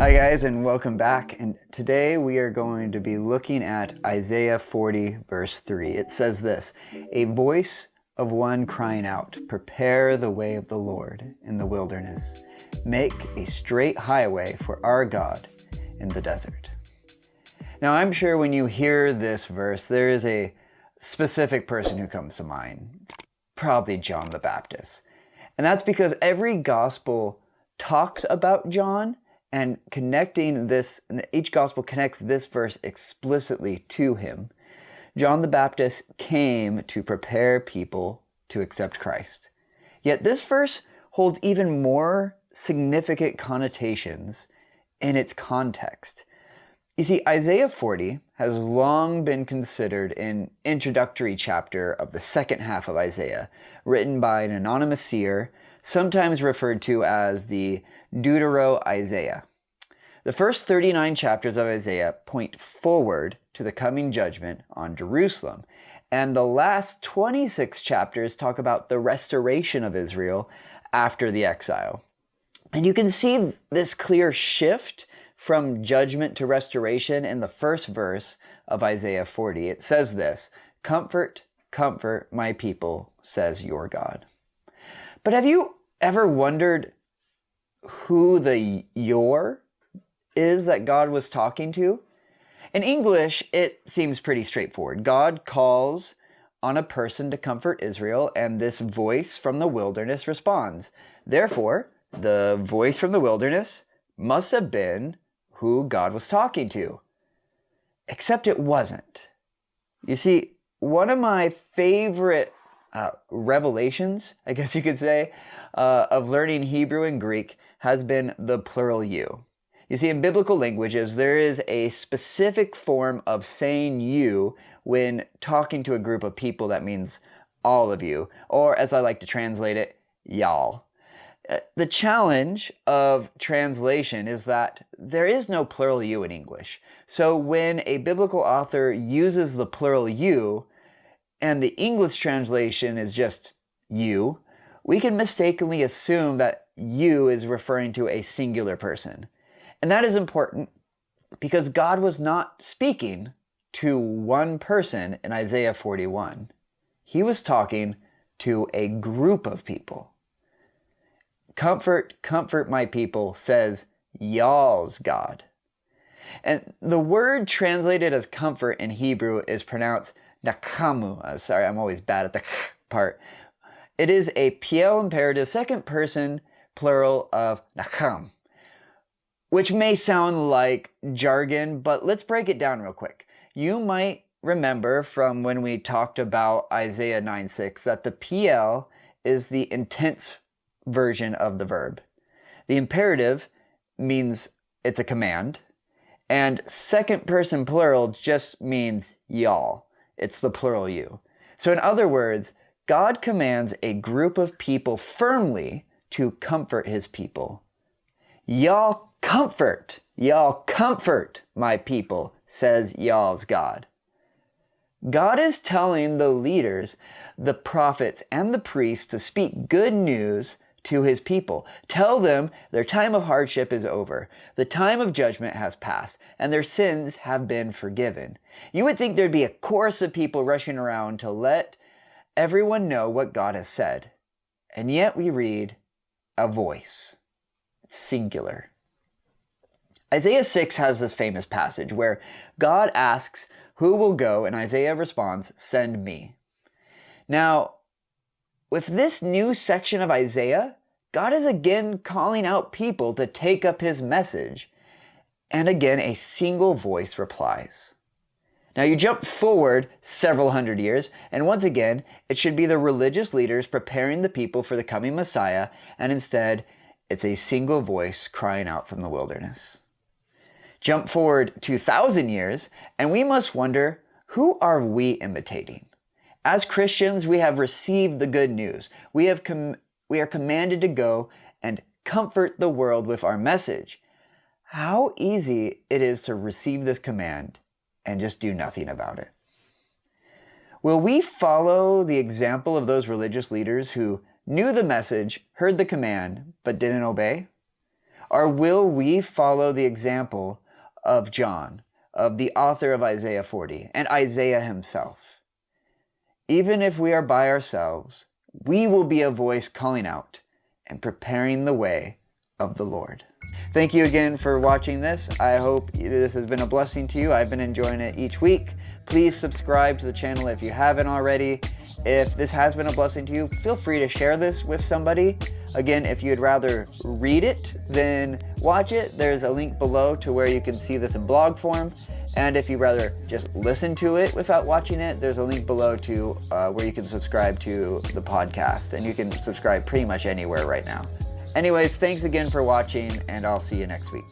Hi guys, and welcome back. And today we are going to be looking at Isaiah 40 verse 3. It says this: "A voice of one crying out, prepare the way of the Lord in the wilderness. Make a straight highway for our God in the desert." Now I'm sure when you hear this verse, there is a specific person who comes to mind. Probably John the Baptist. And that's because every gospel talks about John, and each gospel connects this verse explicitly to him. John the Baptist came to prepare people to accept Christ. Yet this verse holds even more significant connotations in its context. You see, Isaiah 40 has long been considered an introductory chapter of the second half of Isaiah, written by an anonymous seer, sometimes referred to as the Deutero-Isaiah. The first 39 chapters of Isaiah point forward to the coming judgment on Jerusalem, and the last 26 chapters talk about the restoration of Israel after the exile. And you can see this clear shift from judgment to restoration in the first verse of Isaiah 40. It says this: "Comfort, comfort my people, says your God." But have you ever wondered who the "your" is that God was talking to? In English, it seems pretty straightforward. God calls on a person to comfort Israel, and this voice from the wilderness responds. Therefore, the voice from the wilderness must have been who God was talking to. Except it wasn't. You see, one of my favorite revelations, I guess you could say, of learning Hebrew and Greek has been the plural you. You see, in biblical languages, there is a specific form of saying you when talking to a group of people that means all of you, or as I like to translate it, y'all. The challenge of translation is that there is no plural you in English. So when a biblical author uses the plural you, and the English translation is just you, we can mistakenly assume that you is referring to a singular person. And that is important because God was not speaking to one person in Isaiah 41. He was talking to a group of people. "Comfort, comfort my people, says y'all's God." And the word translated as comfort in Hebrew is pronounced nakamu. Sorry, I'm always bad at the part. It is a piel imperative second person plural of nakam, which may sound like jargon, but let's break it down real quick. You might remember from when we talked about Isaiah 9:6 that the piel is the intense version of the verb. The imperative means it's a command, and second person plural just means y'all. It's the plural you. So in other words, God commands a group of people firmly to comfort his people. Y'all comfort my people, says y'all's God. God is telling the leaders, the prophets, and the priests to speak good news to his people. Tell them their time of hardship is over. The time of judgment has passed, and their sins have been forgiven. You would think there'd be a chorus of people rushing around to let everyone know what God has said. And yet we read a voice. It's singular. Isaiah 6 has this famous passage where God asks who will go, and Isaiah responds, "Send me." Now, with this new section of Isaiah, God is again calling out people to take up his message. And again, a single voice replies. Now you jump forward several hundred years, and once again, it should be the religious leaders preparing the people for the coming Messiah, and instead, it's a single voice crying out from the wilderness. Jump forward 2,000 years, and we must wonder, who are we imitating? As Christians, we have received the good news. We are commanded to go and comfort the world with our message. How easy it is to receive this command and just do nothing about it. Will we follow the example of those religious leaders who knew the message, heard the command, but didn't obey? Or will we follow the example of John, of the author of Isaiah 40, and Isaiah himself? Even if we are by ourselves, we will be a voice calling out and preparing the way of the Lord. Thank you again for watching this. I hope this has been a blessing to you. I've been enjoying it each week. Please subscribe to the channel if you haven't already. If this has been a blessing to you, feel free to share this with somebody. Again, if you'd rather read it than watch it, there's a link below to where you can see this in blog form. And if you'd rather just listen to it without watching it, there's a link below to where you can subscribe to the podcast. And you can subscribe pretty much anywhere right now. Anyways, thanks again for watching, and I'll see you next week.